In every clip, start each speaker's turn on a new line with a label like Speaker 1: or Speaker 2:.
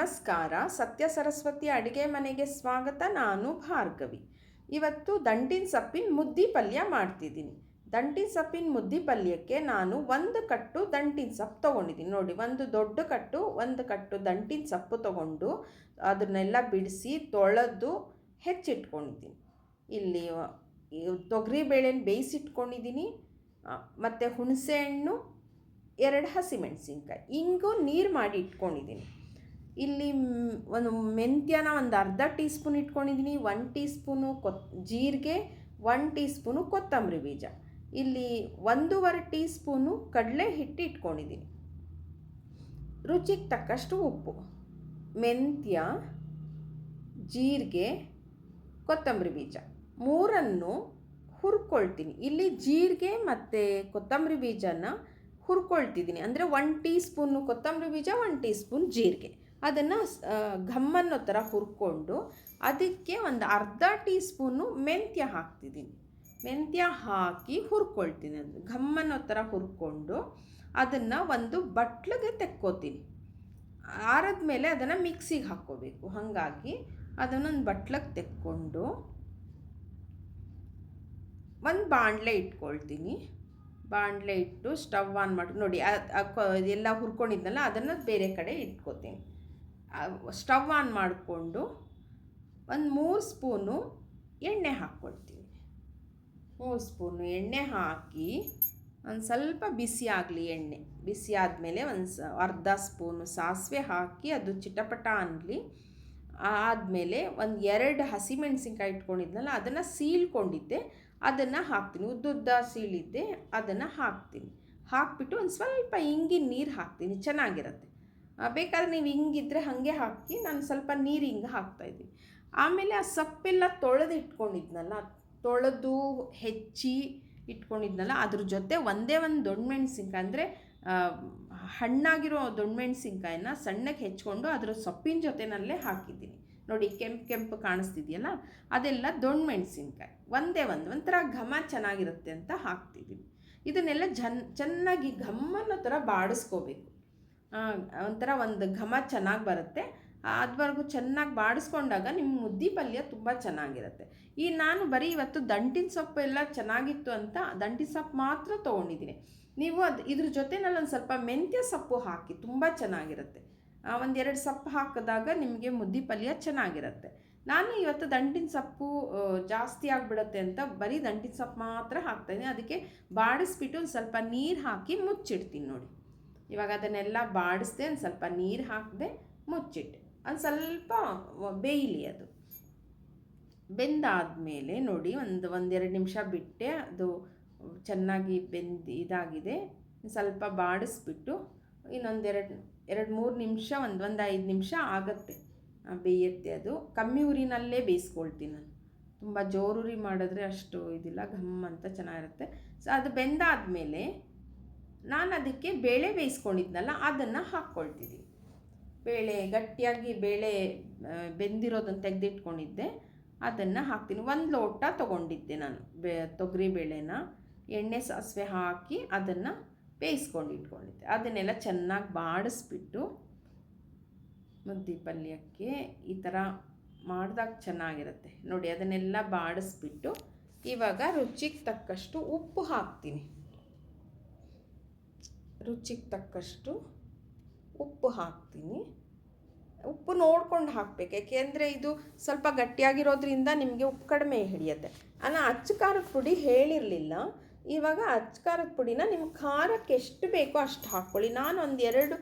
Speaker 1: ನಮಸ್ಕಾರ. ಸತ್ಯ ಸರಸ್ವತಿ ಅಡುಗೆ ಮನೆಗೆ ಸ್ವಾಗತ. ನಾನು ಭಾರ್ಗವಿ. ಇವತ್ತು ದಂಟಿನ ಸೊಪ್ಪಿನ ಮುದ್ದೆ ಪಲ್ಯ ಮಾಡ್ತಿದ್ದೀನಿ. ದಂಟಿನ ಸೊಪ್ಪಿನ ಮುದ್ದೆ ಪಲ್ಯಕ್ಕೆ ನಾನು ಒಂದು ಕಟ್ಟು ದಂಟಿನ ಸೊಪ್ಪು ತೊಗೊಂಡಿದ್ದೀನಿ. ನೋಡಿ, ಒಂದು ದೊಡ್ಡ ಕಟ್ಟು, ಒಂದು ಕಟ್ಟು ದಂಟಿನ ಸೊಪ್ಪು ತೊಗೊಂಡು ಅದನ್ನೆಲ್ಲ ಬಿಡಿಸಿ ತೊಳೆದು ಹೆಚ್ಚಿಟ್ಕೊಂಡಿದ್ದೀನಿ. ಇಲ್ಲಿ ತೊಗರಿ ಬೇಳೆನ ಬೇಯಿಸಿಟ್ಕೊಂಡಿದ್ದೀನಿ, ಮತ್ತು ಹುಣಸೆ ಹಣ್ಣು, 2 ಹಸಿಮೆಣಸಿನ್ಕಾಯಿ, ಇಂಗು ನೀರು ಮಾಡಿ ಇಟ್ಕೊಂಡಿದ್ದೀನಿ. ಇಲ್ಲಿ ಒಂದು ಮೆಂತ್ಯನ ಒಂದು ಅರ್ಧ ಟೀ ಸ್ಪೂನ್ ಇಟ್ಕೊಂಡಿದ್ದೀನಿ, 1 ಟೀ ಸ್ಪೂನು ಜೀರಿಗೆ, 1 ಟೀ ಸ್ಪೂನು ಕೊತ್ತಂಬರಿ ಬೀಜ, ಇಲ್ಲಿ 1.5 ಟೀ ಸ್ಪೂನು ಕಡಲೆ ಹಿಟ್ಟು ಇಟ್ಕೊಂಡಿದ್ದೀನಿ. ರುಚಿಗೆ ತಕ್ಕಷ್ಟು ಉಪ್ಪು, ಮೆಂತ್ಯ, ಜೀರಿಗೆ, ಕೊತ್ತಂಬರಿ ಬೀಜ ಮೂರನ್ನು ಹುರ್ಕೊಳ್ತೀನಿ. ಇಲ್ಲಿ ಜೀರಿಗೆ ಮತ್ತು ಕೊತ್ತಂಬರಿ ಬೀಜನ ಹುರ್ಕೊಳ್ತಿದ್ದೀನಿ. ಅಂದರೆ 1 ಟೀ ಸ್ಪೂನು ಕೊತ್ತಂಬರಿ ಬೀಜ, 1 ಟೀ ಸ್ಪೂನ್ ಜೀರಿಗೆ, ಅದನ್ನು ಘಮ್ಮನ್ನೋ ಥರ ಹುರ್ಕೊಂಡು ಅದಕ್ಕೆ ಒಂದು ಅರ್ಧ ಟೀ ಸ್ಪೂನು ಮೆಂತ್ಯ ಹಾಕ್ತಿದ್ದೀನಿ. ಮೆಂತ್ಯ ಹಾಕಿ ಹುರ್ಕೊಳ್ತೀನಿ. ಅದು ಘಮ್ಮನ್ನೋ ಥರ ಹುರ್ಕೊಂಡು ಅದನ್ನು ಒಂದು ಬಟ್ಲಿಗೆ ತೆಕ್ಕೋತೀನಿ. ಆರದ ಮೇಲೆ ಅದನ್ನು ಮಿಕ್ಸಿಗೆ ಹಾಕ್ಕೋಬೇಕು. ಹಾಗಾಗಿ ಅದನ್ನೊಂದು ಬಟ್ಲಿಗೆ ತೆಕ್ಕೊಂಡು ಒಂದು ಬಾಣಲೆ ಇಟ್ಕೊಳ್ತೀನಿ. ಬಾಣಲೆ ಇಟ್ಟು ಸ್ಟವ್ ಆನ್ ಮಾಡಿ, ನೋಡಿ ಎಲ್ಲ ಹುರ್ಕೊಂಡಿದ್ನಲ್ಲ ಅದನ್ನು ಬೇರೆ ಕಡೆ ಇಟ್ಕೋತೀನಿ. ಸ್ಟವ್ ಆನ್ ಮಾಡಿಕೊಂಡು ಒಂದು 3 ಸ್ಪೂನು ಎಣ್ಣೆ ಹಾಕ್ಕೊಳ್ತೀನಿ. 3 ಸ್ಪೂನು ಎಣ್ಣೆ ಹಾಕಿ ಒಂದು ಸ್ವಲ್ಪ ಬಿಸಿ ಆಗಲಿ. ಎಣ್ಣೆ ಬಿಸಿ ಆದಮೇಲೆ ಅರ್ಧ ಸ್ಪೂನು ಸಾಸಿವೆ ಹಾಕಿ ಅದು ಚಿಟಪಟ ಅನ್ನಲಿ. ಆದಮೇಲೆ 2 ಹಸಿಮೆಣಸಿನ್ಕಾಯಿ ಇಟ್ಕೊಂಡಿದ್ನಲ್ಲ ಅದನ್ನು ಸೀಳ್ಕೊಂಡಿದ್ದೆ, ಅದನ್ನು ಹಾಕ್ತೀನಿ. ಉದ್ದುದ್ದ ಸೀಳಿದ್ದೆ ಅದನ್ನು ಹಾಕ್ತೀನಿ. ಹಾಕ್ಬಿಟ್ಟು ಒಂದು ಸ್ವಲ್ಪ ಇಂಗಿನ ನೀರು ಹಾಕ್ತೀನಿ, ಚೆನ್ನಾಗಿರುತ್ತೆ. ಬೇಕಾದ್ರೆ ನೀವು ಹಿಂಗಿದ್ರೆ ಹಾಗೆ ಹಾಕಿ, ನಾನು ಸ್ವಲ್ಪ ನೀರು ಹಿಂಗೆ ಹಾಕ್ತಾಯಿದ್ದೀನಿ. ಆಮೇಲೆ ಆ ಸೊಪ್ಪೆಲ್ಲ ತೊಳೆದು ಇಟ್ಕೊಂಡಿದ್ನಲ್ಲ, ತೊಳೆದು ಹೆಚ್ಚಿ ಇಟ್ಕೊಂಡಿದ್ನಲ್ಲ, ಅದ್ರ ಜೊತೆ ಒಂದೇ ಒಂದು ದೊಡ್ಡ ಮೆಣಸಿನ್ಕಾಯಿ, ಅಂದರೆ ಹಣ್ಣಾಗಿರೋ ದೊಡ್ಡ ಮೆಣಸಿನ್ಕಾಯಿನ ಸಣ್ಣಗೆ ಹೆಚ್ಕೊಂಡು ಅದರ ಸೊಪ್ಪಿನ ಜೊತೆನಲ್ಲೇ ಹಾಕಿದ್ದೀನಿ. ನೋಡಿ, ಕೆಂಪು ಕಾಣಿಸ್ತಿದೆಯಲ್ಲ, ಅದೆಲ್ಲ ದೊಡ್ಡ ಮೆಣಸಿನ್ಕಾಯಿ ಒಂಥರ ಘಮ ಚೆನ್ನಾಗಿರುತ್ತೆ ಅಂತ ಹಾಕ್ತಿದ್ದೀನಿ. ಇದನ್ನೆಲ್ಲ ಚೆನ್ನಾಗಿ ಘಮ್ಮನ್ನೋ ಥರ ಬಾಡಿಸ್ಕೋಬೇಕು. ಒಂಥರ ಒಂದು ಘಮ ಚೆನ್ನಾಗಿ ಬರುತ್ತೆ. ಅದುವರೆಗೂ ಚೆನ್ನಾಗಿ ಬಾಡಿಸ್ಕೊಂಡಾಗ ನಿಮ್ಮ ಮುದ್ದೆ ಪಲ್ಯ ತುಂಬ ಚೆನ್ನಾಗಿರುತ್ತೆ. ನಾನು ಬರೀ ಇವತ್ತು ದಂಟಿನ ಸೊಪ್ಪು ಎಲ್ಲ ಚೆನ್ನಾಗಿತ್ತು ಅಂತ ದಂಟಿನ ಸೊಪ್ಪು ಮಾತ್ರ ತೊಗೊಂಡಿದ್ದೀನಿ. ನೀವು ಇದ್ರ ಜೊತೆನಲ್ಲಿ ಒಂದು ಸ್ವಲ್ಪ ಮೆಂತ್ಯ ಸೊಪ್ಪು ಹಾಕಿ, ತುಂಬ ಚೆನ್ನಾಗಿರುತ್ತೆ. 1-2 ಸೊಪ್ಪು ಹಾಕಿದಾಗ ನಿಮಗೆ ಮುದ್ದೆ ಪಲ್ಯ ಚೆನ್ನಾಗಿರುತ್ತೆ. ನಾನು ಇವತ್ತು ದಂಟಿನ ಸೊಪ್ಪು ಜಾಸ್ತಿ ಆಗಿಬಿಡುತ್ತೆ ಅಂತ ಬರೀ ದಂಟಿನ ಸೊಪ್ಪು ಮಾತ್ರ ಹಾಕ್ತಾಯಿದ್ದೀನಿ. ಅದಕ್ಕೆ ಬಾಡಿಸ್ಬಿಟ್ಟು ಒಂದು ಸ್ವಲ್ಪ ನೀರು ಹಾಕಿ ಮುಚ್ಚಿಡ್ತೀನಿ. ನೋಡಿ, ಇವಾಗ ಅದನ್ನೆಲ್ಲ ಬಾಡಿಸ್ದೆ, ಒಂದು ಸ್ವಲ್ಪ ನೀರು ಹಾಕಿದೆ, ಮುಚ್ಚಿಟ್ಟೆ. ಒಂದು ಸ್ವಲ್ಪ ಬೇಯಲಿ. ಅದು ಬೆಂದಾದಮೇಲೆ ನೋಡಿ, 1-2 ನಿಮಿಷ ಬಿಟ್ಟೆ, ಅದು ಚೆನ್ನಾಗಿ ಇದಾಗಿದೆ. ಸ್ವಲ್ಪ ಬಾಡಿಸ್ಬಿಟ್ಟು ಇನ್ನೊಂದು 2-3 ನಿಮಿಷ, ಒಂದು 5 ನಿಮಿಷ ಆಗುತ್ತೆ ಬೇಯುತ್ತೆ. ಅದು ಕಮ್ಮಿ ಉರಿನಲ್ಲೇ ಬೇಯಿಸ್ಕೊಳ್ತೀನಿ ನಾನು. ತುಂಬ ಜೋರುರಿ ಮಾಡಿದ್ರೆ ಅಷ್ಟು ಇದಿಲ್ಲ, ಘಮ್ ಅಂತ ಚೆನ್ನಾಗಿರುತ್ತೆ. ಸೊ ಅದು ಬೆಂದಾದಮೇಲೆ ನಾನು ಅದಕ್ಕೆ ಬೇಳೆ ಬೇಯಿಸ್ಕೊಂಡಿದ್ನಲ್ಲ ಅದನ್ನು ಹಾಕ್ಕೊಳ್ತಿದ್ದೀನಿ. ಗಟ್ಟಿಯಾಗಿ ಬೇಳೆ ಬೆಂದಿರೋದನ್ನು ತೆಗೆದಿಟ್ಕೊಂಡಿದ್ದೆ, ಅದನ್ನು ಹಾಕ್ತೀನಿ. 1 ಲೋಟ ತೊಗೊಂಡಿದ್ದೆ ನಾನು ತೊಗರಿ ಬೇಳೆನ. ಎಣ್ಣೆ ಸಾಸಿವೆ ಹಾಕಿ ಅದನ್ನು ಬೇಯಿಸ್ಕೊಂಡು ಇಟ್ಕೊಂಡಿದ್ದೆ. ಅದನ್ನೆಲ್ಲ ಚೆನ್ನಾಗಿ ಬಾಡಿಸ್ಬಿಟ್ಟು ಮುದ್ದೆ ಪಲ್ಯಕ್ಕೆ ಈ ಥರ ಮಾಡಿದಾಗ ಚೆನ್ನಾಗಿರುತ್ತೆ. ನೋಡಿ, ಅದನ್ನೆಲ್ಲ ಬಾಡಿಸ್ಬಿಟ್ಟು ಇವಾಗ ರುಚಿಗೆ ತಕ್ಕಷ್ಟು ಉಪ್ಪು ಹಾಕ್ತೀನಿ. ರುಚಿಗೆ ತಕ್ಕಷ್ಟು ಉಪ್ಪು ಹಾಕ್ತೀನಿ. ಉಪ್ಪು ನೋಡ್ಕೊಂಡು ಹಾಕಬೇಕು, ಯಾಕೆಂದರೆ ಇದು ಸ್ವಲ್ಪ ಗಟ್ಟಿಯಾಗಿರೋದ್ರಿಂದ ನಿಮಗೆ ಉಪ್ಪು ಕಡಿಮೆ ಹಿಡಿಯುತ್ತೆ. ನಾನು ಅಚ್ಚ ಖಾರದ ಪುಡಿ ಹೇಳಿರಲಿಲ್ಲ. ಇವಾಗ ಅಚ್ಚ ಖಾರದ ಪುಡಿನ ನಿಮ್ಮ ಖಾರಕ್ಕೆ ಎಷ್ಟು ಬೇಕೋ ಅಷ್ಟು ಹಾಕ್ಕೊಳ್ಳಿ. ನಾನು ಒಂದು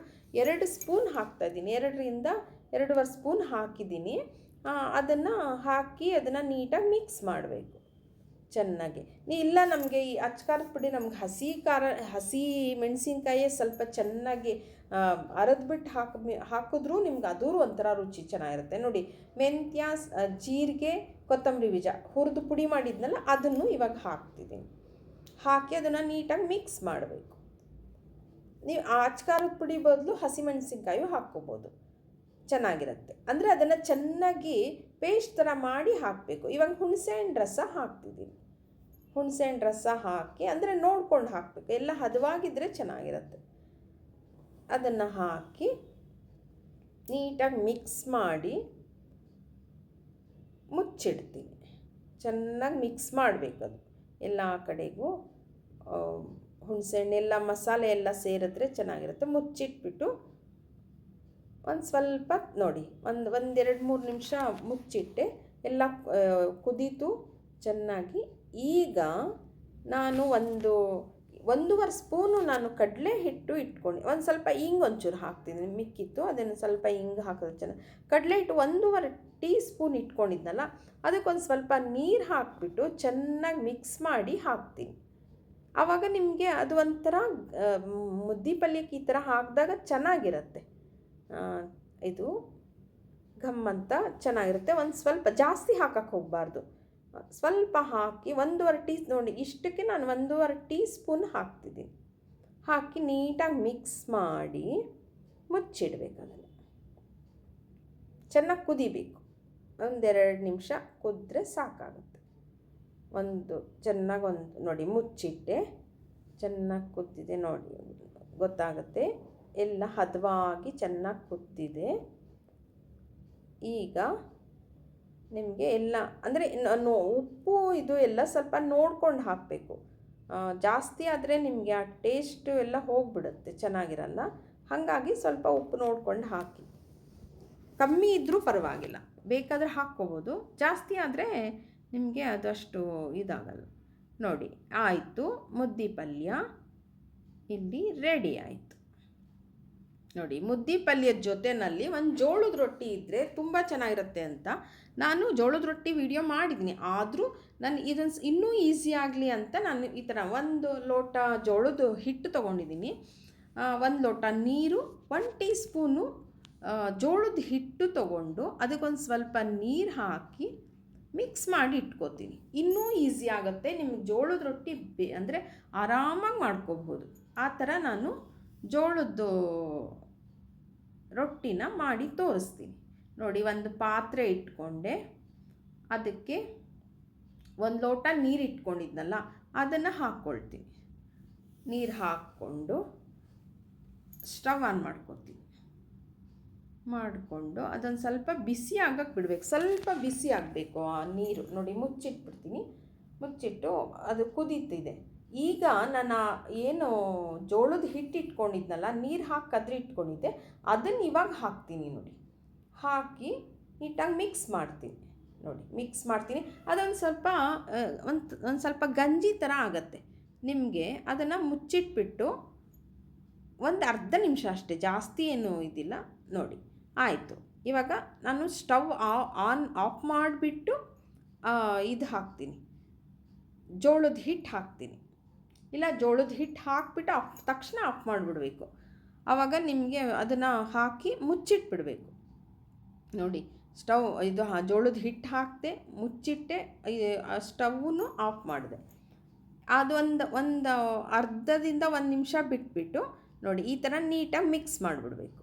Speaker 1: 2 ಸ್ಪೂನ್ ಹಾಕ್ತಾಯಿದ್ದೀನಿ, 2-2.5 ಸ್ಪೂನ್ ಹಾಕಿದ್ದೀನಿ. ಅದನ್ನು ಹಾಕಿ ಅದನ್ನು ನೀಟಾಗಿ ಮಿಕ್ಸ್ ಮಾಡಬೇಕು ಚೆನ್ನಾಗಿ. ಇಲ್ಲ ನಮಗೆ ಈ ಅಚ್ಚ ಖಾರದ ಪುಡಿ ನಮ್ಗೆ ಹಸಿ ಮೆಣಸಿನ್ಕಾಯೇ ಸ್ವಲ್ಪ ಚೆನ್ನಾಗಿ ಅರೆದ್ಬಿಟ್ಟು ಹಾಕಿದ್ರೂ ನಿಮ್ಗೆ ಅದೂ ಒಂಥರ ರುಚಿ ಚೆನ್ನಾಗಿರುತ್ತೆ. ನೋಡಿ, ಮೆಂತ್ಯ, ಜೀರಿಗೆ, ಕೊತ್ತಂಬರಿ ಬೀಜ ಹುರಿದು ಪುಡಿ ಮಾಡಿದ್ನಲ್ಲ ಅದನ್ನು ಇವಾಗ ಹಾಕ್ತಿದ್ದೀನಿ. ಹಾಕಿ ಅದನ್ನು ನೀಟಾಗಿ ಮಿಕ್ಸ್ ಮಾಡಬೇಕು. ನೀವು ಅಚ್ಚ ಖಾರದ ಪುಡಿ ಬದಲು ಹಸಿಮೆಣಸಿನ್ಕಾಯು ಹಾಕ್ಕೋಬೋದು, ಚೆನ್ನಾಗಿರುತ್ತೆ. ಅಂದರೆ ಅದನ್ನು ಚೆನ್ನಾಗಿ ಪೇಸ್ಟ್ ಥರ ಮಾಡಿ ಹಾಕಬೇಕು. ಇವಾಗ ಹುಣಸೆಹಣ್ಣು ರಸ ಹಾಕ್ತಿದ್ದೀನಿ. ಹುಣಸೆಹಣ್ಣು ರಸ ಹಾಕಿ, ಅಂದರೆ ನೋಡ್ಕೊಂಡು ಹಾಕಬೇಕು, ಎಲ್ಲ ಹದವಾಗಿದ್ದರೆ ಚೆನ್ನಾಗಿರುತ್ತೆ. ಅದನ್ನು ಹಾಕಿ ನೀಟಾಗಿ ಮಿಕ್ಸ್ ಮಾಡಿ ಮುಚ್ಚಿಡ್ತೀನಿ. ಚೆನ್ನಾಗಿ ಮಿಕ್ಸ್ ಮಾಡಬೇಕದು ಎಲ್ಲ ಕಡೆಗೂ. ಹುಣಸೆಹಣ್ಣು ಎಲ್ಲ ಮಸಾಲೆ ಎಲ್ಲ ಸೇರಿದ್ರೆ ಚೆನ್ನಾಗಿರುತ್ತೆ. ಮುಚ್ಚಿಟ್ಬಿಟ್ಟು ಒಂದು ಸ್ವಲ್ಪ ನೋಡಿ ಒಂದೆರಡು ಮೂರು ನಿಮಿಷ ಮುಚ್ಚಿಟ್ಟೆ. ಎಲ್ಲ ಕುದೀತು ಚೆನ್ನಾಗಿ. ಈಗ ನಾನು ಒಂದೂವರೆ ಸ್ಪೂನು ನಾನು ಕಡಲೆ ಹಿಟ್ಟು ಇಟ್ಕೊಂಡು ಒಂದು ಸ್ವಲ್ಪ ಹಿಂಗೆ ಒಂಚೂರು ಹಾಕ್ತೀನಿ, ಮಿಕ್ಕಿತ್ತು ಅದನ್ನು ಸ್ವಲ್ಪ ಹಿಂಗೆ ಹಾಕಿದ್ರೆ ಚೆನ್ನಾಗಿ. ಕಡಲೆ ಹಿಟ್ಟು 1.5 ಟೀ ಸ್ಪೂನ್ ಇಟ್ಕೊಂಡಿದ್ನಲ್ಲ, ಅದಕ್ಕೊಂದು ಸ್ವಲ್ಪ ನೀರು ಹಾಕಿಬಿಟ್ಟು ಚೆನ್ನಾಗಿ ಮಿಕ್ಸ್ ಮಾಡಿ ಹಾಕ್ತೀನಿ. ಆವಾಗ ನಿಮಗೆ ಅದು ಒಂಥರ ಮುದ್ದೆ ಪಲ್ಯಕ್ಕೆ ಈ ಥರ ಹಾಕಿದಾಗ ಚೆನ್ನಾಗಿರುತ್ತೆ. ಇದು ಘಮ್ ಅಂತ ಚೆನ್ನಾಗಿರುತ್ತೆ. ಒಂದು ಸ್ವಲ್ಪ ಜಾಸ್ತಿ ಹಾಕಕ್ಕೆ ಹೋಗಬಾರ್ದು, ಸ್ವಲ್ಪ ಹಾಕಿ 1.5 ನೋಡಿ ಇಷ್ಟಕ್ಕೆ ನಾನು 1.5 ಟೀ ಸ್ಪೂನ್ ಹಾಕ್ತಿದ್ದೀನಿ. ಹಾಕಿ ನೀಟಾಗಿ ಮಿಕ್ಸ್ ಮಾಡಿ ಮುಚ್ಚಿಡಬೇಕು. ಅದನ್ನು ಚೆನ್ನಾಗಿ ಕುದಿಬೇಕು. 1-2 ನಿಮಿಷ ಕುದ್ರೆ ಸಾಕಾಗುತ್ತೆ. ಚೆನ್ನಾಗಿ ನೋಡಿ ಮುಚ್ಚಿಟ್ಟೆ, ಚೆನ್ನಾಗಿ ಕುದ್ದಿದೆ ನೋಡಿ, ಗೊತ್ತಾಗುತ್ತೆ ಎಲ್ಲ ಹದವಾಗಿ ಚೆನ್ನಾಗಿ ಕುದ್ದಿದೆ. ಈಗ ನಿಮಗೆ ಎಲ್ಲ ಅಂದರೆ ಉಪ್ಪು ಇದು ಎಲ್ಲ ಸ್ವಲ್ಪ ನೋಡ್ಕೊಂಡು ಹಾಕಬೇಕು. ಜಾಸ್ತಿ ಆದರೆ ನಿಮಗೆ ಆ ಟೇಸ್ಟು ಎಲ್ಲ ಹೋಗಿಬಿಡುತ್ತೆ, ಚೆನ್ನಾಗಿರಲ್ಲ. ಹಾಗಾಗಿ ಸ್ವಲ್ಪ ಉಪ್ಪು ನೋಡ್ಕೊಂಡು ಹಾಕಿ. ಕಮ್ಮಿ ಇದ್ದರೂ ಪರವಾಗಿಲ್ಲ, ಬೇಕಾದರೆ ಹಾಕ್ಕೋಬೋದು. ಜಾಸ್ತಿ ಆದರೆ ನಿಮಗೆ ಅದಷ್ಟು ಇದಾಗಲ್ಲ. ನೋಡಿ ಆಯಿತು, ಮುದ್ದೆ ಪಲ್ಯ ಇಲ್ಲಿ ರೆಡಿ ಆಯಿತು. ನೋಡಿ ಮುದ್ದೆ ಪಲ್ಯದ ಜೊತೆಯಲ್ಲಿ ಒಂದು ಜೋಳದ ರೊಟ್ಟಿ ಇದ್ದರೆ ತುಂಬ ಚೆನ್ನಾಗಿರುತ್ತೆ ಅಂತ ನಾನು ಜೋಳದ ರೊಟ್ಟಿ ವಿಡಿಯೋ ಮಾಡಿದ್ದೀನಿ. ಆದರೂ ನಾನು ಇದನ್ನು ಇನ್ನೂ ಈಸಿ ಆಗಲಿ ಅಂತ ನಾನು ಈ ಥರ 1 ಲೋಟ ಜೋಳದ ಹಿಟ್ಟು ತೊಗೊಂಡಿದ್ದೀನಿ, 1 ಲೋಟ ನೀರು, 1 ಟೀ ಸ್ಪೂನು ಜೋಳದ ಹಿಟ್ಟು ತೊಗೊಂಡು ಅದಕ್ಕೊಂದು ಸ್ವಲ್ಪ ನೀರು ಹಾಕಿ ಮಿಕ್ಸ್ ಮಾಡಿ ಇಟ್ಕೋತೀನಿ. ಇನ್ನೂ ಈಸಿ ಆಗುತ್ತೆ ನಿಮಗೆ. ಜೋಳದ ರೊಟ್ಟಿ ಅಂದರೆ ಆರಾಮಾಗಿ ಮಾಡ್ಕೋಬಹುದು. ಆ ಥರ ನಾನು ಜೋಳದ್ದು ರೊಟ್ಟಿನ ಮಾಡಿ ತೋರಿಸ್ತೀನಿ. ನೋಡಿ ಒಂದು ಪಾತ್ರೆ ಇಟ್ಕೊಂಡೆ, ಅದಕ್ಕೆ 1 ಲೋಟ ನೀರು ಇಟ್ಕೊಂಡಿದ್ನಲ್ಲ ಅದನ್ನು ಹಾಕ್ಕೊಳ್ತೀನಿ. ನೀರು ಹಾಕ್ಕೊಂಡು ಸ್ಟವ್ ಆನ್ ಮಾಡಿಕೊಂಡು ಅದೊಂದು ಸ್ವಲ್ಪ ಬಿಸಿ ಆಗಕ್ಕೆ ಬಿಡಬೇಕು. ಸ್ವಲ್ಪ ಬಿಸಿ ಆಗಬೇಕು ಆ ನೀರು. ನೋಡಿ ಮುಚ್ಚಿಟ್ಬಿಡ್ತೀನಿ. ಮುಚ್ಚಿಟ್ಟು ಅದು ಕುದೀತಿದೆ. ಈಗ ನಾನು ಏನು ಜೋಳದ ಹಿಟ್ಟು ಇಟ್ಕೊಂಡಿದ್ನಲ್ಲ, ನೀರು ಹಾಕಿ ಕದ್ರಿ ಇಟ್ಕೊಂಡಿದ್ದೆ, ಅದನ್ನು ಇವಾಗ ಹಾಕ್ತೀನಿ. ನೋಡಿ ಹಾಕಿ ನೀಟಾಗಿ ಮಿಕ್ಸ್ ಮಾಡ್ತೀನಿ. ನೋಡಿ ಮಿಕ್ಸ್ ಮಾಡ್ತೀನಿ. ಅದೊಂದು ಸ್ವಲ್ಪ ಒಂದು ಸ್ವಲ್ಪ ಗಂಜಿ ಥರ ಆಗುತ್ತೆ ನಿಮಗೆ. ಅದನ್ನು ಮುಚ್ಚಿಟ್ಬಿಟ್ಟು ಒಂದು ಅರ್ಧ ನಿಮಿಷ ಅಷ್ಟೇ, ಜಾಸ್ತಿ ಏನು ಇದಿಲ್ಲ. ನೋಡಿ ಆಯಿತು. ಇವಾಗ ನಾನು ಸ್ಟವ್ ಆಫ್ ಮಾಡಿಬಿಟ್ಟು ಇದು ಹಾಕ್ತೀನಿ, ಜೋಳದ ಹಿಟ್ಟು ಹಾಕ್ತೀನಿ. ಇಲ್ಲ ಜೋಳದ ಹಿಟ್ಟು ಹಾಕಿಬಿಟ್ಟು ತಕ್ಷಣ ಆಫ್ ಮಾಡಿಬಿಡಬೇಕು. ಆವಾಗ ನಿಮಗೆ ಅದನ್ನು ಹಾಕಿ ಮುಚ್ಚಿಟ್ಬಿಡಬೇಕು. ನೋಡಿ ಸ್ಟವ್ ಇದು ಜೋಳದ ಹಿಟ್ಟು ಹಾಕಿದೆ, ಮುಚ್ಚಿಟ್ಟೆ, ಸ್ಟವ್ವನ್ನು ಆಫ್ ಮಾಡಿದೆ. ಒಂದು ಅರ್ಧದಿಂದ 1 ನಿಮಿಷ ಬಿಟ್ಬಿಟ್ಟು ನೋಡಿ ಈ ಥರ ನೀಟಾಗಿ ಮಿಕ್ಸ್ ಮಾಡಿಬಿಡಬೇಕು.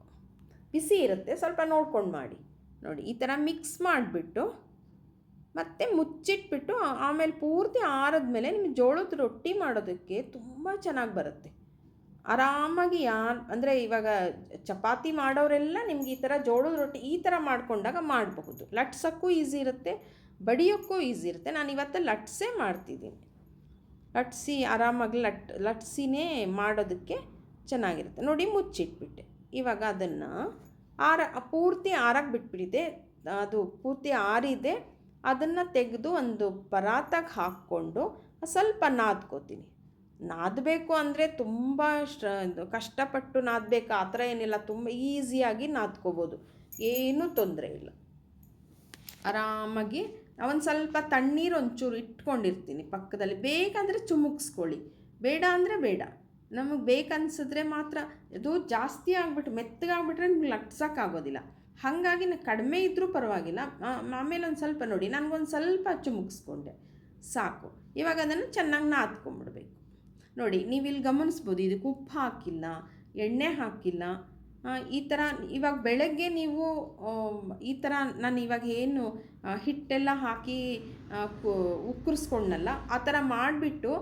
Speaker 1: ಬಿಸಿ ಇರುತ್ತೆ, ಸ್ವಲ್ಪ ನೋಡ್ಕೊಂಡು ಮಾಡಿ. ನೋಡಿ ಈ ಥರ ಮಿಕ್ಸ್ ಮಾಡಿಬಿಟ್ಟು ಮತ್ತು ಮುಚ್ಚಿಟ್ಬಿಟ್ಟು ಆಮೇಲೆ ಪೂರ್ತಿ ಆರಿದ್ಮೇಲೆ ನಿಮಗೆ ಜೋಳದ ರೊಟ್ಟಿ ಮಾಡೋದಕ್ಕೆ ತುಂಬ ಚೆನ್ನಾಗಿ ಬರುತ್ತೆ. ಆರಾಮಾಗಿ ಅಂದರೆ ಇವಾಗ ಚಪಾತಿ ಮಾಡೋರೆಲ್ಲ ನಿಮ್ಗೆ ಈ ಥರ ಜೋಳದ ರೊಟ್ಟಿ ಈ ಥರ ಮಾಡಿಕೊಂಡಾಗ ಮಾಡಬಹುದು. ಲಟ್ಸೋಕ್ಕೂ ಈಸಿ ಇರುತ್ತೆ, ಬಡಿಯೋಕ್ಕೂ ಈಸಿ ಇರುತ್ತೆ. ನಾನು ಇವತ್ತು ಲಟ್ಸೇ ಮಾಡ್ತಿದ್ದೀನಿ. ಲಟ್ಸಿ ಆರಾಮಾಗಿ ಲಟ್ಸಿನೇ ಮಾಡೋದಕ್ಕೆ ಚೆನ್ನಾಗಿರುತ್ತೆ. ನೋಡಿ ಮುಚ್ಚಿಟ್ಬಿಟ್ಟೆ. ಇವಾಗ ಅದನ್ನು ಪೂರ್ತಿ ಆರಕ್ಕೆ ಬಿಟ್ಬಿಟ್ಟಿದೆ. ಅದು ಪೂರ್ತಿ ಆರಿದೆ. ಅದನ್ನು ತೆಗೆದು ಒಂದು ಪರಾತಾಗೆ ಹಾಕ್ಕೊಂಡು ಸ್ವಲ್ಪ ನಾದ್ಕೋತೀನಿ. ನಾದಬೇಕು ಅಂದರೆ ತುಂಬ ಕಷ್ಟಪಟ್ಟು ನಾದಬೇಕು ಆ ಥರ ಏನಿಲ್ಲ, ತುಂಬ ಈಸಿಯಾಗಿ ನಾದ್ಕೋಬೋದು, ಏನೂ ತೊಂದರೆ ಇಲ್ಲ. ಆರಾಮಾಗಿ ಒಂದು ಸ್ವಲ್ಪ ತಣ್ಣೀರು ಒಂಚೂರು ಇಟ್ಕೊಂಡಿರ್ತೀನಿ ಪಕ್ಕದಲ್ಲಿ. ಬೇಕಂದರೆ ಚುಮುಕ್ಸ್ಕೊಳ್ಳಿ, ಬೇಡ ಅಂದರೆ ಬೇಡ. ನಮಗೆ ಬೇಕನ್ಸಿದ್ರೆ ಮಾತ್ರ. ಇದು ಜಾಸ್ತಿ ಆಗಿಬಿಟ್ಟು ಮೆತ್ತಗಾಗ್ಬಿಟ್ರೆ ನಿಮ್ಗೆ ಲಟ್ಸೋಕ್ಕಾಗೋದಿಲ್ಲ. ಹಾಗಾಗಿ ಕಡಿಮೆ ಇದ್ದರೂ ಪರವಾಗಿಲ್ಲ. ಆಮೇಲೆ ಒಂದು ಸ್ವಲ್ಪ ನೋಡಿ ನನಗೊಂದು ಸ್ವಲ್ಪ ಚುಮುಕ್ಸ್ಕೊಂಡೆ ಸಾಕು. ಇವಾಗ ಅದನ್ನು ಚೆನ್ನಾಗಿ ನಾದ್ಕೊಂಬಿಡ್ಬೇಕು. ನೋಡಿ ನೀವಿಲ್ಲಿ ಗಮನಿಸ್ಬೋದು, ಇದಕ್ಕೆ ಉಪ್ಪು ಹಾಕಿಲ್ಲ, ಎಣ್ಣೆ ಹಾಕಿಲ್ಲ. ಈ ಥರ ಇವಾಗ ಬೆಳಗ್ಗೆ ನೀವು ಈ ಥರ ನಾನು ಇವಾಗ ಏನು ಹಿಟ್ಟೆಲ್ಲ ಹಾಕಿ ಉಕ್ಕರಿಸ್ಕೊಂಡಲ್ಲ, ಆ ಥರ ಮಾಡಿಬಿಟ್ಟು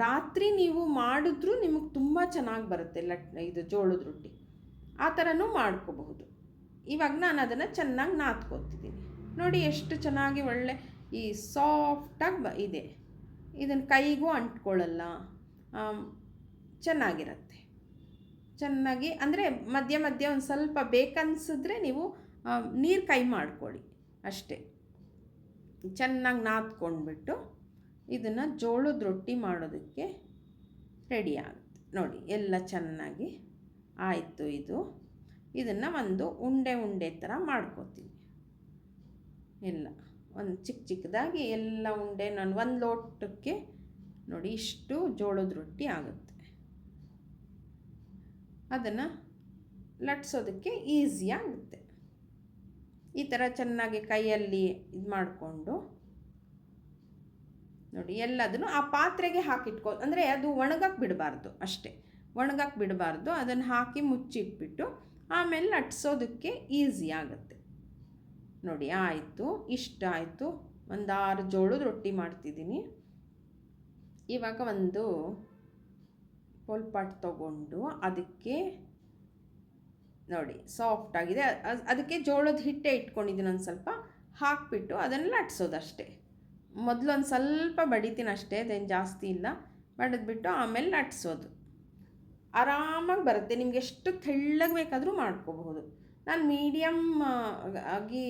Speaker 1: ರಾತ್ರಿ ನೀವು ಮಾಡಿದ್ರೂ ನಿಮಗೆ ತುಂಬ ಚೆನ್ನಾಗಿ ಬರುತ್ತೆ ಇದು ಜೋಳದ ರೊಟ್ಟಿ. ಆ ಥರನೂ ಮಾಡ್ಕೋಬಹುದು. ಇವಾಗ ನಾನು ಅದನ್ನು ಚೆನ್ನಾಗಿ ನಾದ್ಕೊತಿದ್ದೀನಿ. ನೋಡಿ ಎಷ್ಟು ಚೆನ್ನಾಗಿ ಒಳ್ಳೆ ಈ ಸಾಫ್ಟಾಗಿ ಇದೆ. ಇದನ್ನು ಕೈಗೂ ಅಂಟ್ಕೊಳ್ಳಲ್ಲ, ಚೆನ್ನಾಗಿರುತ್ತೆ. ಚೆನ್ನಾಗಿ ಅಂದರೆ ಮಧ್ಯ ಮಧ್ಯ ಒಂದು ಸ್ವಲ್ಪ ಬೇಕನ್ಸಿದ್ರೆ ನೀವು ನೀರು ಕೈ ಮಾಡ್ಕೊಳ್ಳಿ ಅಷ್ಟೇ. ಚೆನ್ನಾಗಿ ನಾದ್ಕೊಂಡ್ಬಿಟ್ಟು ಇದನ್ನು ಜೋಳದ ರೊಟ್ಟಿ ಮಾಡೋದಕ್ಕೆ ರೆಡಿ ಆಗುತ್ತೆ. ನೋಡಿ ಎಲ್ಲ ಚೆನ್ನಾಗಿ ಆಯಿತು. ಇದನ್ನು ಒಂದು ಉಂಡೆ ಥರ ಮಾಡ್ಕೋತೀನಿ. ಎಲ್ಲ ಒಂದು ಚಿಕ್ಕದಾಗಿ ಎಲ್ಲ ಉಂಡೆ ನಾನು ಒಂದು ಲೋಟಕ್ಕೆ ನೋಡಿ ಇಷ್ಟು ಜೋಳದ ರೊಟ್ಟಿ ಆಗುತ್ತೆ. ಅದನ್ನು ಲಟ್ಸೋದಕ್ಕೆ ಈಸಿ ಆಗುತ್ತೆ. ಈ ಥರ ಚೆನ್ನಾಗಿ ಕೈಯಲ್ಲಿ ಇದು ಮಾಡಿಕೊಂಡು ನೋಡಿ ಎಲ್ಲದನ್ನು ಆ ಪಾತ್ರೆಗೆ ಹಾಕಿಟ್ಕೊ, ಅಂದರೆ ಅದು ಒಣಗಕ್ಕೆ ಬಿಡಬಾರ್ದು ಅಷ್ಟೇ, ಒಣಗಕ್ಕೆ ಬಿಡಬಾರ್ದು. ಅದನ್ನು ಹಾಕಿ ಮುಚ್ಚಿಟ್ಬಿಟ್ಟು ಆಮೇಲೆ ಲಟ್ಸೋದಕ್ಕೆ ಈಸಿ ಆಗುತ್ತೆ. ನೋಡಿ ಆಯಿತು, ಇಷ್ಟ ಆಯಿತು. ಒಂದು 6 ಜೋಳದ ರೊಟ್ಟಿ ಮಾಡ್ತಿದ್ದೀನಿ. ಇವಾಗ ಒಂದು ಪೋಲ್ಪಾಟ್ ತೊಗೊಂಡು ಅದಕ್ಕೆ ನೋಡಿ ಸಾಫ್ಟಾಗಿದೆ, ಅದಕ್ಕೆ ಜೋಳದ ಹಿಟ್ಟೆ ಇಟ್ಕೊಂಡಿದ್ದೀನಿ. ಒಂದು ಸ್ವಲ್ಪ ಹಾಕಿಬಿಟ್ಟು ಅದನ್ನು ಲಟ್ಸೋದಷ್ಟೇ. ಮೊದಲೊಂದು ಸ್ವಲ್ಪ ಬಡಿತೀನಿ ಅಷ್ಟೇ, ಅದೇನು ಜಾಸ್ತಿ ಇಲ್ಲ. ಬಡಿದ್ಬಿಟ್ಟು ಆಮೇಲೆ ಲಟ್ಸೋದು ಆರಾಮಾಗಿ ಬರುತ್ತೆ. ನಿಮ್ಗೆ ಎಷ್ಟು ತೆಳ್ಳಗೆ ಬೇಕಾದರೂ ಮಾಡ್ಕೋಬಹುದು. ನಾನು ಮೀಡಿಯಮ್ ಆಗಿ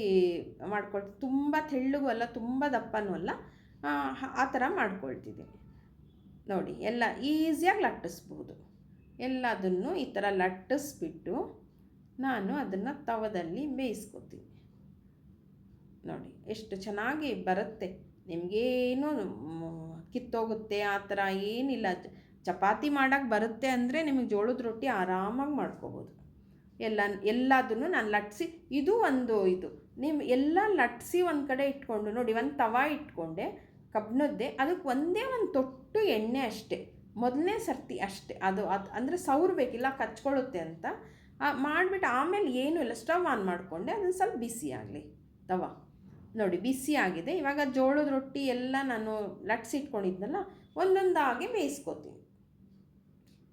Speaker 1: ಮಾಡ್ಕೊಳ್ತೀನಿ, ತುಂಬ ತೆಳ್ಳಗೂ ಅಲ್ಲ ತುಂಬ ದಪ್ಪನೂ ಅಲ್ಲ, ಆ ಥರ ಮಾಡ್ಕೊಳ್ತಿದ್ದೀನಿ. ನೋಡಿ ಎಲ್ಲ ಈಸಿಯಾಗಿ ಲಟ್ಟಿಸ್ಬೋದು. ಎಲ್ಲದನ್ನು ಈ ಥರ ಲಟ್ಟಿಸ್ಬಿಟ್ಟು ನಾನು ಅದನ್ನು ತವದಲ್ಲಿ ಬೇಯಿಸ್ಕೊತೀನಿ. ನೋಡಿ ಎಷ್ಟು ಚೆನ್ನಾಗಿ ಬರುತ್ತೆ. ನಿಮಗೇನು ಕಿತ್ತೋಗುತ್ತೆ ಆ ಥರ ಏನಿಲ್ಲ. ಚಪಾತಿ ಮಾಡೋಕ್ಕೆ ಬರುತ್ತೆ ಅಂದರೆ ನಿಮಗೆ ಜೋಳದ ರೊಟ್ಟಿ ಆರಾಮಾಗಿ ಮಾಡ್ಕೋಬೋದು. ಎಲ್ಲದನ್ನು ನಾನು ಲಟ್ಟಿಸಿ ಇದು ನೀವು ಎಲ್ಲ ಲಟ್ಟಿಸಿ ಒಂದು ಕಡೆ ಇಟ್ಕೊಂಡು ನೋಡಿ, ಒಂದು ತವಾ ಇಟ್ಕೊಂಡೆ ಕಬ್ಬಿಣದ್ದೇ, ಅದಕ್ಕೆ ಒಂದೇ ಒಂದು ತೊಟ್ಟು ಎಣ್ಣೆ ಅಷ್ಟೇ, ಮೊದಲನೇ ಸರ್ತಿ ಅಷ್ಟೇ. ಅದು ಅಂದರೆ ಸೌರ್ಬೇಕಿಲ್ಲ, ಕಚ್ಕೊಳ್ಳುತ್ತೆ ಅಂತ ಮಾಡಿಬಿಟ್ಟು ಆಮೇಲೆ ಏನೂ ಇಲ್ಲ, ಸ್ಟವ್ ಆನ್ ಮಾಡಿಕೊಂಡೆ. ಅದನ್ನು ಸ್ವಲ್ಪ ಬಿಸಿ ಆಗಲಿ ತವಾ. ನೋಡಿ ಬಿಸಿ ಆಗಿದೆ. ಇವಾಗ ಜೋಳದ ರೊಟ್ಟಿ ಎಲ್ಲ ನಾನು ಲಟ್ಸಿಟ್ಕೊಂಡಿದ್ನಲ್ಲ ಒಂದೊಂದಾಗಿ ಬೇಯಿಸ್ಕೊತೀನಿ.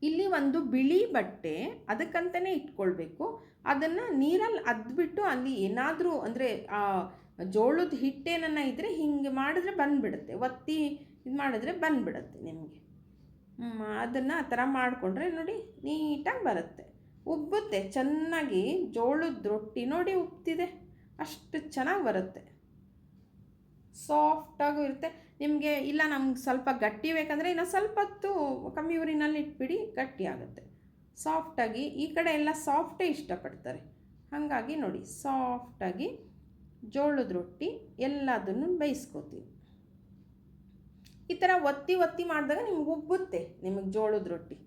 Speaker 1: ಇಲ್ಲಿ ಒಂದು ಬಿಳಿ ಬಟ್ಟೆ ಅದಕ್ಕಂತಲೇ ಇಟ್ಕೊಳ್ಬೇಕು. ಅದನ್ನು ನೀರಲ್ಲಿ ಅದ್ಬಿಟ್ಟು ಅಲ್ಲಿ ಏನಾದರೂ ಅಂದರೆ ಜೋಳದ ಹಿಟ್ಟೇನನ್ನ ಇದ್ದರೆ ಹಿಂಗೆ ಮಾಡಿದ್ರೆ ಬಂದುಬಿಡುತ್ತೆ, ಒತ್ತಿ ಇದು ಮಾಡಿದ್ರೆ ಬಂದುಬಿಡುತ್ತೆ ನಿಮಗೆ. ಅದನ್ನು ಆ ಥರ ಮಾಡಿಕೊಂಡ್ರೆ ನೋಡಿ ನೀಟಾಗಿ ಬರುತ್ತೆ, ಉಬ್ಬುತ್ತೆ ಚೆನ್ನಾಗಿ. ಜೋಳದ ರೊಟ್ಟಿ ನೋಡಿ ಉಬ್ತಿದೆ, ಅಷ್ಟು ಚೆನ್ನಾಗಿ ಬರುತ್ತೆ, ಸಾಫ್ಟಾಗೂ ಇರುತ್ತೆ. ನಿಮಗೆ ಇಲ್ಲ ನಮ್ಗೆ ಸ್ವಲ್ಪ ಗಟ್ಟಿ ಬೇಕಂದರೆ ಇನ್ನು ಸ್ವಲ್ಪ ಹೊತ್ತು ಕಮ್ಮಿ ಊರಿನಲ್ಲಿ ಇಟ್ಬಿಡಿ, ಗಟ್ಟಿ ಆಗುತ್ತೆ ಸಾಫ್ಟಾಗಿ. ಈ ಕಡೆ ಎಲ್ಲ ಸಾಫ್ಟೇ ಇಷ್ಟಪಡ್ತಾರೆ, ಹಾಗಾಗಿ ನೋಡಿ ಸಾಫ್ಟಾಗಿ ಜೋಳದ ರೊಟ್ಟಿ ಎಲ್ಲದನ್ನು ಬೇಯಿಸ್ಕೋತೀವಿ. ಈ ಥರ ಒತ್ತಿ ಮಾಡಿದಾಗ ನಿಮ್ಗೆ ಉಬ್ಬುತ್ತೆ. ನಿಮಗೆ ಜೋಳದ ರೊಟ್ಟಿ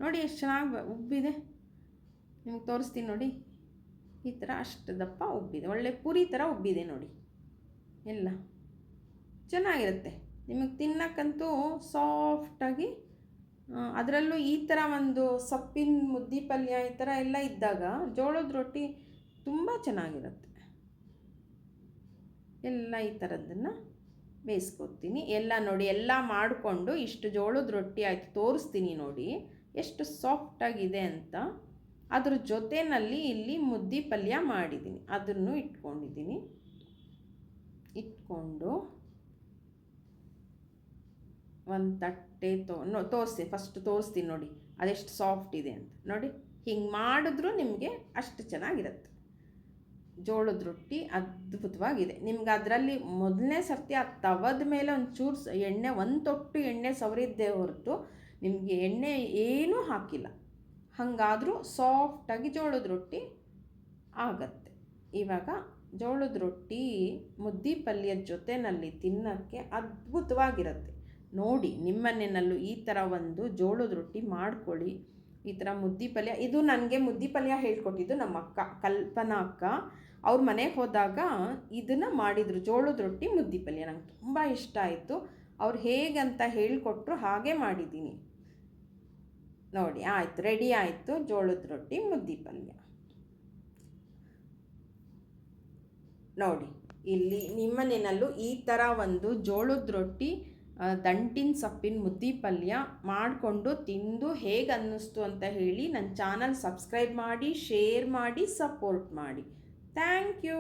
Speaker 1: ನೋಡಿ ಎಷ್ಟು ಚೆನ್ನಾಗಿ ಉಬ್ಬಿದೆ, ನಿಮಗೆ ತೋರಿಸ್ತೀನಿ ನೋಡಿ. ಈ ಥರ ಅಷ್ಟು ದಪ್ಪ ಉಬ್ಬಿದೆ, ಒಳ್ಳೆ ಪೂರಿ ಥರ ಉಬ್ಬಿದೆ ನೋಡಿ. ಎಲ್ಲ ಚೆನ್ನಾಗಿರುತ್ತೆ ನಿಮಗೆ ತಿನ್ನಕ್ಕಂತೂ ಸಾಫ್ಟಾಗಿ. ಅದರಲ್ಲೂ ಈ ಥರ ಒಂದು ಸೊಪ್ಪಿನ ಮುದ್ದೆ ಪಲ್ಯ ಈ ಥರ ಎಲ್ಲ ಇದ್ದಾಗ ಜೋಳದ ರೊಟ್ಟಿ ತುಂಬ ಚೆನ್ನಾಗಿರುತ್ತೆ. ಎಲ್ಲ ಈ ಥರದ್ದನ್ನು ಬೇಯಿಸ್ಕೊತೀನಿ. ಎಲ್ಲ ನೋಡಿ ಎಲ್ಲ ಮಾಡಿಕೊಂಡು ಇಷ್ಟು ಜೋಳದ ರೊಟ್ಟಿ ಆಯಿತು, ತೋರಿಸ್ತೀನಿ ನೋಡಿ ಎಷ್ಟು ಸಾಫ್ಟಾಗಿದೆ ಅಂತ. ಅದ್ರ ಜೊತೆಯಲ್ಲಿ ಇಲ್ಲಿ ಮುದ್ದೆ ಪಲ್ಯ ಮಾಡಿದ್ದೀನಿ, ಅದನ್ನು ಇಟ್ಕೊಂಡಿದ್ದೀನಿ. ಇಟ್ಕೊಂಡು ಒಂದು ತಟ್ಟೆ ಫಸ್ಟ್ ತೋರಿಸ್ತೀನಿ ನೋಡಿ ಅದೆಷ್ಟು ಸಾಫ್ಟ್ ಇದೆ ಅಂತ. ನೋಡಿ ಹಿಂಗೆ ಮಾಡಿದ್ರೂ ನಿಮಗೆ ಅಷ್ಟು ಚೆನ್ನಾಗಿರುತ್ತೆ. ಜೋಳದ ರೊಟ್ಟಿ ಅದ್ಭುತವಾಗಿದೆ. ನಿಮ್ಗೆ ಅದರಲ್ಲಿ ಮೊದಲನೇ ಸರ್ತಿ ಆ ತವದ ಮೇಲೆ ಒಂಚೂರು ಎಣ್ಣೆ, ಒಂದು ತೊಟ್ಟು ಎಣ್ಣೆ ಸವರಿದ್ದೇ ಹೊರತು ನಿಮಗೆ ಎಣ್ಣೆ ಏನೂ ಹಾಕಿಲ್ಲ. ಹಾಗಾದರೂ ಸಾಫ್ಟಾಗಿ ಜೋಳದ ರೊಟ್ಟಿ ಆಗತ್ತೆ. ಇವಾಗ ಜೋಳದ ರೊಟ್ಟಿ ಮುದ್ದೆ ಪಲ್ಯದ ಜೊತೆಯಲ್ಲಿ ತಿನ್ನೋಕ್ಕೆ ಅದ್ಭುತವಾಗಿರುತ್ತೆ. ನೋಡಿ ನಿಮ್ಮನೆಯಲ್ಲೂ ಈ ಥರ ಒಂದು ಜೋಳದ ರೊಟ್ಟಿ ಮಾಡ್ಕೊಳ್ಳಿ. ಈ ಥರ ಮುದ್ದೆ ಪಲ್ಯ, ಇದು ನನಗೆ ಮುದ್ದೆ ಪಲ್ಯ ಹೇಳ್ಕೊಟ್ಟಿದ್ದು ನಮ್ಮ ಅಕ್ಕ ಕಲ್ಪನಾ ಅಕ್ಕ. ಅವ್ರ ಮನೆಗೆ ಹೋದಾಗ ಇದನ್ನು ಮಾಡಿದರು, ಜೋಳದ ರೊಟ್ಟಿ ಮುದ್ದೆ ಪಲ್ಯ. ನಂಗೆ ತುಂಬ ಇಷ್ಟ ಆಯಿತು. ಅವ್ರು ಹೇಗಂತ ಹೇಳಿಕೊಟ್ರು ಹಾಗೆ ಮಾಡಿದ್ದೀನಿ ನೋಡಿ. ಆಯಿತು, ರೆಡಿ ಆಯಿತು ಜೋಳದ ರೊಟ್ಟಿ ಮುದ್ದೆ ಪಲ್ಯ. ನೋಡಿ ಇಲ್ಲಿ ನಿಮ್ಮನೆಯಲ್ಲೂ ಈ ಥರ ಒಂದು ಜೋಳದ ರೊಟ್ಟಿ ದಂಟಿನ ಸೊಪ್ಪಿನ ಮುದ್ದೆ ಪಲ್ಯ ಮಾಡಿಕೊಂಡು ತಿಂದು ಹೇಗೆ ಅನ್ನಿಸ್ತು ಅಂತ ಹೇಳಿ ನನ್ನ ಚಾನಲ್ ಸಬ್ಸ್ಕ್ರೈಬ್ ಮಾಡಿ, ಶೇರ್ ಮಾಡಿ, ಸಪೋರ್ಟ್ ಮಾಡಿ. Thank you.